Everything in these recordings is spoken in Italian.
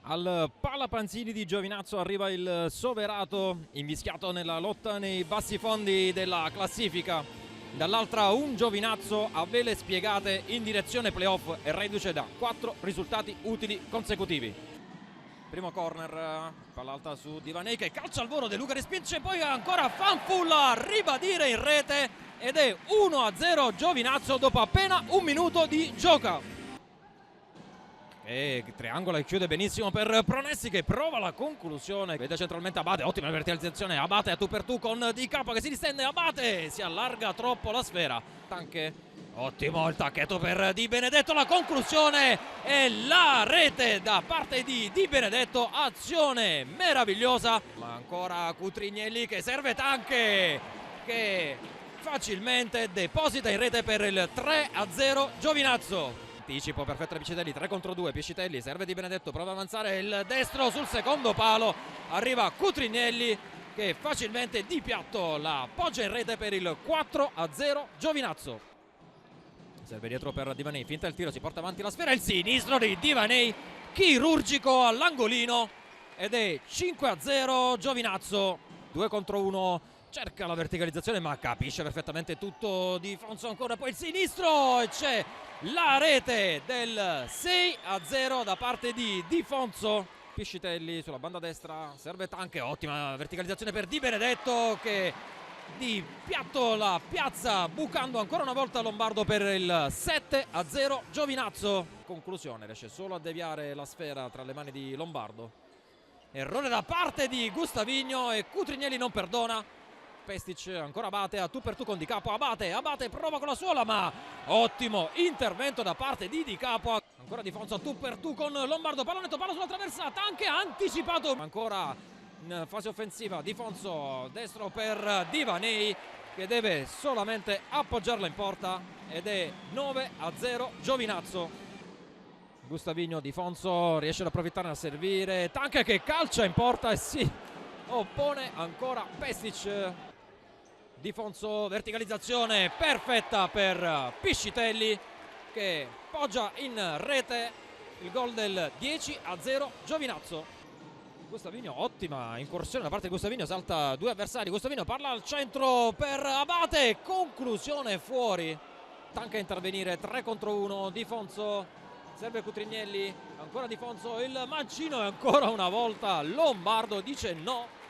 Al Palapanzini di Giovinazzo arriva il Soverato, invischiato nella lotta nei bassi fondi della classifica. Dall'altra un Giovinazzo a vele spiegate in direzione playoff e reduce da 4 risultati utili consecutivi. Primo corner, palla alta su Divanei che calcia al volo, De Luca respinge, poi ancora Fanfull a ribadire in rete ed è 1-0 Giovinazzo dopo appena un minuto di gioco. E triangola e chiude benissimo per Pronessi che prova la conclusione. Vede centralmente Abate, ottima verticalizzazione. Abate a tu per tu con Di Capo che si distende. Abate si allarga troppo la sfera. Tanche, ottimo il tacchetto per Di Benedetto. La conclusione e la rete da parte di Di Benedetto. Azione meravigliosa. Ma ancora Cutrignelli che serve Tanche che facilmente deposita in rete per il 3-0 Giovinazzo. Anticipo perfetto da Piscitelli, 3 contro 2, Piscitelli serve Di Benedetto, prova ad avanzare il destro sul secondo palo, arriva Cutrignelli che facilmente di piatto la poggia in rete per il 4-0 Giovinazzo. Serve dietro per Divanei, finta il tiro, si porta avanti la sfera, il sinistro di Divanei, chirurgico all'angolino ed è 5-0 Giovinazzo, 2 contro 1. Cerca la verticalizzazione ma capisce perfettamente tutto Di Fonso, ancora poi il sinistro e c'è la rete del 6-0 da parte di Di Fonso. Piscitelli sulla banda destra, serve Tanche, ottima verticalizzazione per Di Benedetto che di piatto la piazza bucando ancora una volta Lombardo per il 7-0 Giovinazzo. Conclusione, riesce solo a deviare la sfera tra le mani di Lombardo. Errore da parte di Gustavigno e Cutrignelli non perdona. Pestic ancora Abate a tu per tu con Di Capo, Abate prova con la suola ma ottimo intervento da parte di Di Capo, ancora Di Fonso a tu per tu con Lombardo, pallonetto, palla sulla traversata, anche anticipato, ancora in fase offensiva Di Fonso, destro per Divanei che deve solamente appoggiarla in porta ed è 9-0 Giovinazzo. Gustavigno, Di Fonso riesce ad approfittare a servire, Tanche che calcia in porta e si oppone ancora Pestic. Di Fonso, verticalizzazione perfetta per Piscitelli che poggia in rete il gol del 10-0 Giovinazzo. Gustavigno, ottima incursione da parte di Gustavigno, salta 2 avversari, Gustavigno parla al centro per Abate, conclusione fuori. Tanca a intervenire, 3 contro 1, Di Fonso serve Cutrignelli, ancora Di Fonso, il mancino e ancora una volta Lombardo dice no.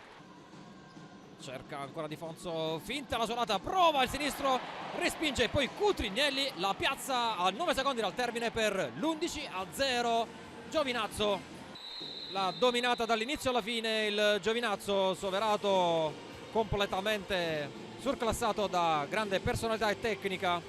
Cerca ancora Di Fonso, finta la suonata, prova il sinistro, respinge poi Cutrignelli, la piazza a 9 secondi dal termine per l'11-0 Giovinazzo. La dominata dall'inizio alla fine il Giovinazzo, Soverato completamente surclassato da grande personalità e tecnica.